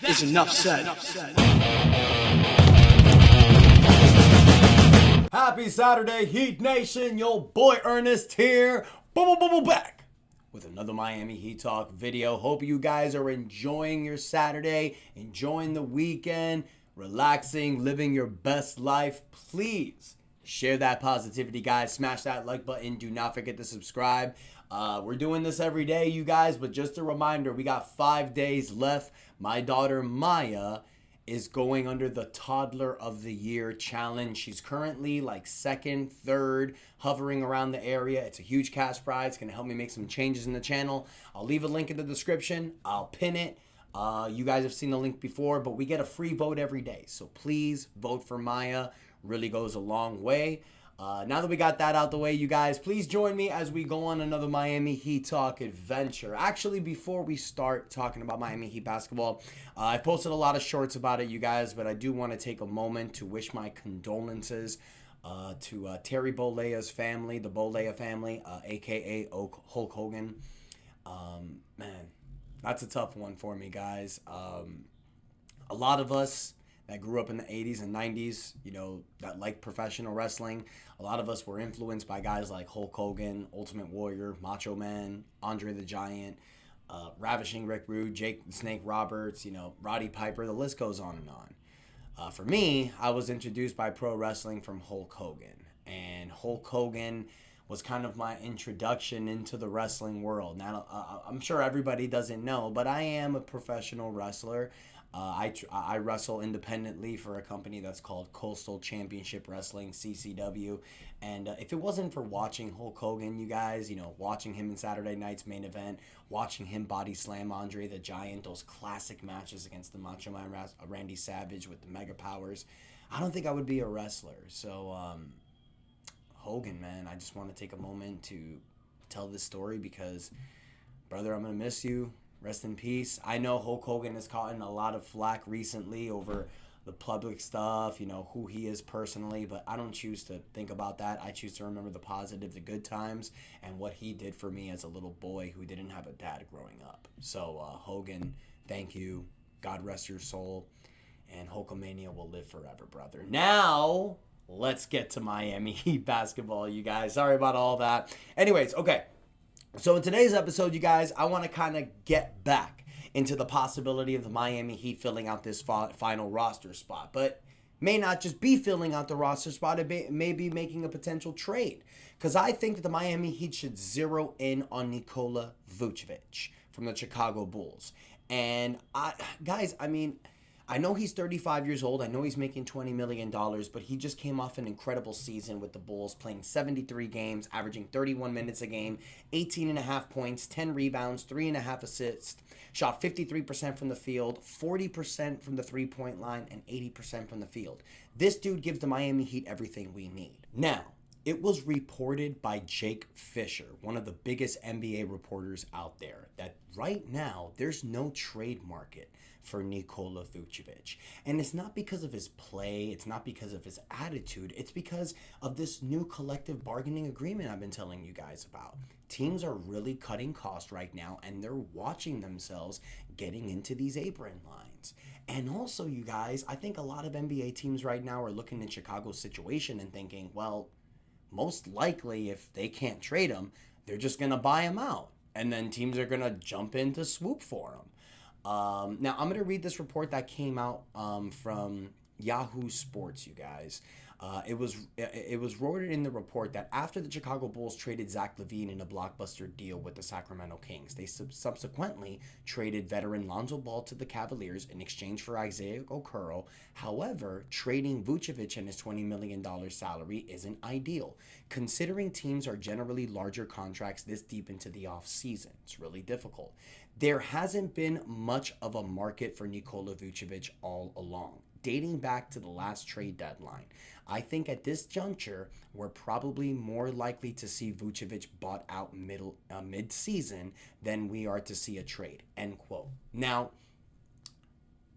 is enough said. Happy Saturday, Heat Nation. Yo, boy Ernest here. Back with another Miami Heat Talk video. Hope you guys are enjoying your Saturday, enjoying the weekend, relaxing, living your best life. Please share that positivity, guys. Smash that like button. Do not forget to subscribe. We're doing this every day, you guys, but just a reminder, we got 5 days left. My daughter Maya is going under the Toddler of the Year challenge. She's currently like second, third, hovering around the area. It's a huge cash prize. It's going to help me make some changes in the channel. I'll leave a link in the description. I'll pin it. You guys have seen the link before, but we get a free vote every day. So please vote for Maya. Really goes a long way. Now that we got that out the way, you guys, please join me as we go on another Miami Heat Talk adventure. Actually, before we start talking about Miami Heat basketball, I posted a lot of shorts about it, you guys, but I do want to take a moment to wish my condolences to Terry Bollea's family, the Bollea family, a.k.a. Hulk Hogan. Man, that's a tough one for me, guys. A lot of us that grew up in the 80s and 90s, you know, that liked professional wrestling. A lot of us were influenced by guys like Hulk Hogan, Ultimate Warrior, Macho Man, Andre the Giant, Ravishing Rick Rude, Jake the Snake Roberts, you know, Roddy Piper, the list goes on and on. For me, I was introduced by pro wrestling from Hulk Hogan. And Hulk Hogan was kind of my introduction into the wrestling world. Now, I'm sure everybody doesn't know, but I am a professional wrestler. I wrestle independently for a company that's called Coastal Championship Wrestling, CCW. And if it wasn't for watching Hulk Hogan, you guys, you know, watching him in Saturday night's main event, watching him body slam Andre the Giant, those classic matches against the Macho Man Randy Savage with the mega powers, I don't think I would be a wrestler. So, Hogan, man, I just want to take a moment to tell this story because, brother, I'm going to miss you. Rest in peace. I know Hulk Hogan has caught a lot of flack recently over the public stuff, you know, who he is personally, but I don't choose to think about that. I choose to remember the positive, the good times, and what he did for me as a little boy who didn't have a dad growing up. So, Hogan, thank you. God rest your soul. And Hulkamania will live forever, brother. Now, let's get to Miami Heat basketball, you guys. Sorry about all that. Anyways, okay. So in today's episode, you guys, I want to kind of get back into the possibility of the Miami Heat filling out this final roster spot. But may not just be filling out the roster spot, it may be making a potential trade. Because I think that the Miami Heat should zero in on Nikola Vučević from the Chicago Bulls. And, I know he's 35 years old. I know he's making $20 million, but he just came off an incredible season with the Bulls, playing 73 games, averaging 31 minutes a game, 18.5 points, 10 rebounds, 3.5 assists, shot 53% from the field, 40% from the three-point line, and 80% from the field. This dude gives the Miami Heat everything we need. Now, it was reported by Jake Fisher, one of the biggest NBA reporters out there, that right now there's no trade market for Nikola Vučević. And it's not because of his play, it's not because of his attitude, it's because of this new collective bargaining agreement I've been telling you guys about. Teams are really cutting costs right now, and they're watching themselves getting into these apron lines. And also, you guys, I think a lot of NBA teams right now are looking at Chicago's situation and thinking, well, most likely if they can't trade him, they're just going to buy him out. And then teams are going to jump in to swoop for him. Now, I'm going to read this report that came out from Yahoo Sports, you guys. It was wrote in the report that after the Chicago Bulls traded Zach LaVine in a blockbuster deal with the Sacramento Kings, they subsequently traded veteran Lonzo Ball to the Cavaliers in exchange for Isaiah Okoro. However, trading Vucevic and his $20 million salary isn't ideal, considering teams are generally larger contracts this deep into the offseason. It's really difficult. There hasn't been much of a market for Nikola Vucevic all along, dating back to the last trade deadline. I think at this juncture, we're probably more likely to see Vucevic bought out mid-season than we are to see a trade, end quote. Now,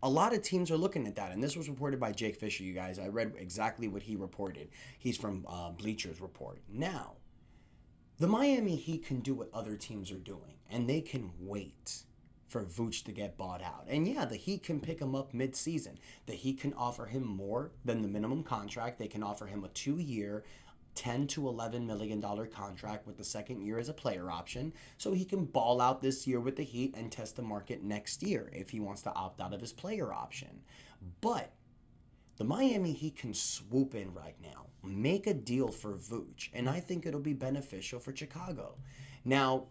a lot of teams are looking at that, and this was reported by Jake Fisher, you guys. I read exactly what he reported. He's from Bleacher's Report. Now, the Miami Heat can do what other teams are doing, and they can wait for Vuce to get bought out. And yeah, the Heat can pick him up mid-season. The Heat can offer him more than the minimum contract. They can offer him a 2-year, $10 to $11 million contract with the second year as a player option, so he can ball out this year with the Heat and test the market next year if he wants to opt out of his player option. But the Miami Heat can swoop in right now, make a deal for Vuce, and I think it'll be beneficial for Chicago. Now,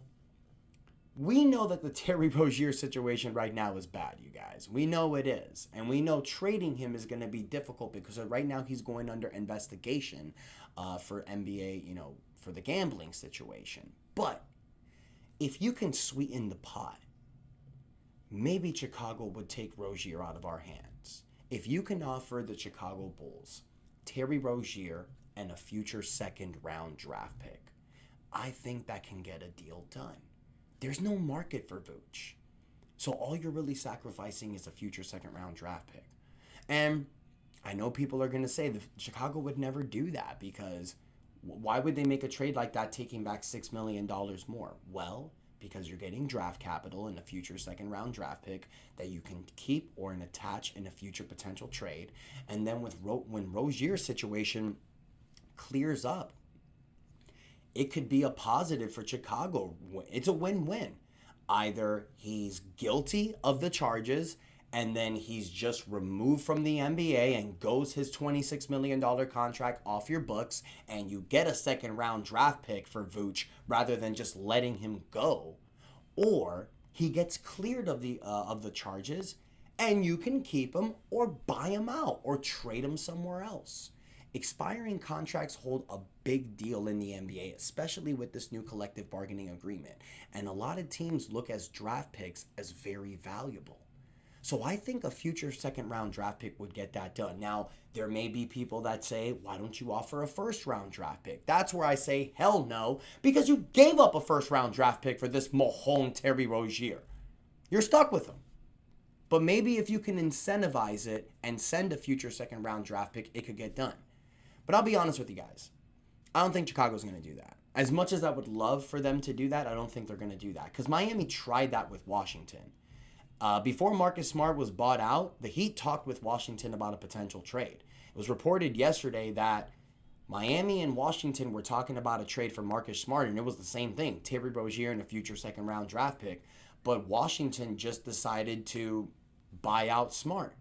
we know that the Terry Rozier situation right now is bad, you guys. We know it is. And we know trading him is going to be difficult because right now he's going under investigation for NBA, for the gambling situation. But if you can sweeten the pot, maybe Chicago would take Rozier out of our hands. If you can offer the Chicago Bulls Terry Rozier and a future second-round draft pick, I think that can get a deal done. There's no market for Vuce. So all you're really sacrificing is a future second-round draft pick. And I know people are going to say that Chicago would never do that because why would they make a trade like that taking back $6 million more? Well, because you're getting draft capital in a future second-round draft pick that you can keep or attach in a future potential trade. And then when Rozier's situation clears up, it could be a positive for Chicago. It's a win-win. Either he's guilty of the charges and then he's just removed from the NBA and goes his $26 million contract off your books and you get a second-round draft pick for Vuce rather than just letting him go. Or he gets cleared of the charges and you can keep him or buy him out or trade him somewhere else. Expiring contracts hold a big deal in the NBA, especially with this new collective bargaining agreement. And a lot of teams look at draft picks as very valuable. So I think a future second-round draft pick would get that done. Now, there may be people that say, why don't you offer a first-round draft pick? That's where I say, hell no, because you gave up a first-round draft pick for this Mahone Terry Rozier. You're stuck with him. But maybe if you can incentivize it and send a future second-round draft pick, it could get done. But I'll be honest with you guys. I don't think Chicago's going to do that. As much as I would love for them to do that, I don't think they're going to do that. Because Miami tried that with Washington. Before Marcus Smart was bought out, the Heat talked with Washington about a potential trade. It was reported yesterday that Miami and Washington were talking about a trade for Marcus Smart, and it was the same thing. Terry Rozier and a future second-round draft pick. But Washington just decided to buy out Smart.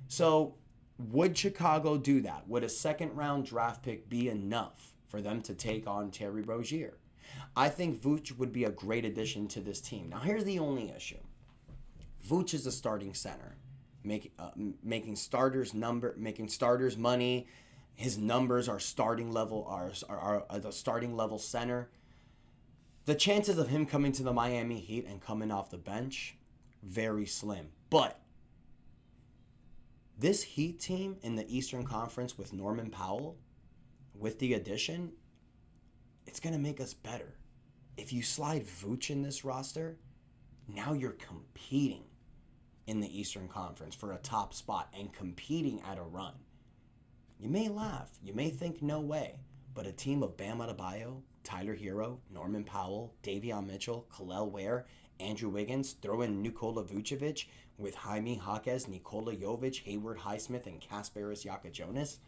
So would Chicago do that? Would a second-round draft pick be enough for them to take on Terry Rozier? I think Vuce would be a great addition to this team. Now, here's the only issue. Vuce is a starting center, making starters money. His numbers are starting level are the starting level center. The chances of him coming to the Miami Heat and coming off the bench, very slim. But this Heat team in the Eastern Conference with Norman Powell, with the addition, it's going to make us better. If you slide Vuce in this roster, now you're competing in the Eastern Conference for a top spot and competing at a run. You may laugh. You may think, no way. But a team of Bam Adebayo, Tyler Hero, Norman Powell, Davion Mitchell, Kel'el Ware, Andrew Wiggins, throw in Nikola Vučević with Jaime Jaquez, Nikola Jovic, Hayward Highsmith, and Kasparis Jonas.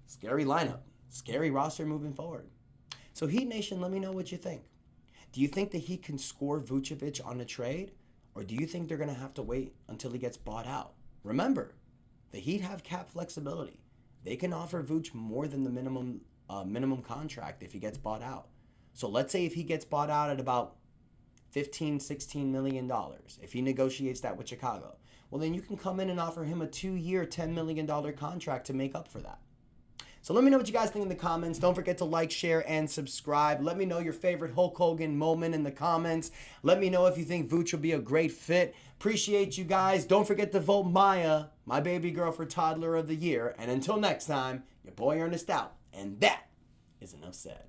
Scary lineup. Scary roster moving forward. So Heat Nation, let me know what you think. Do you think that he can score Vucevic on a trade? Or do you think they're going to have to wait until he gets bought out? Remember, the Heat have cap flexibility. They can offer Vuce more than the minimum contract if he gets bought out. So let's say if he gets bought out at about $15-16 million, if he negotiates that with Chicago, well, then you can come in and offer him a 2-year, $10 million contract to make up for that. So let me know what you guys think in the comments. Don't forget to like, share, and subscribe. Let me know your favorite Hulk Hogan moment in the comments. Let me know if you think Vuce will be a great fit. Appreciate you guys. Don't forget to vote Maya, my baby girl, for Toddler of the Year. And until next time, your boy Ernest out. And that is enough said.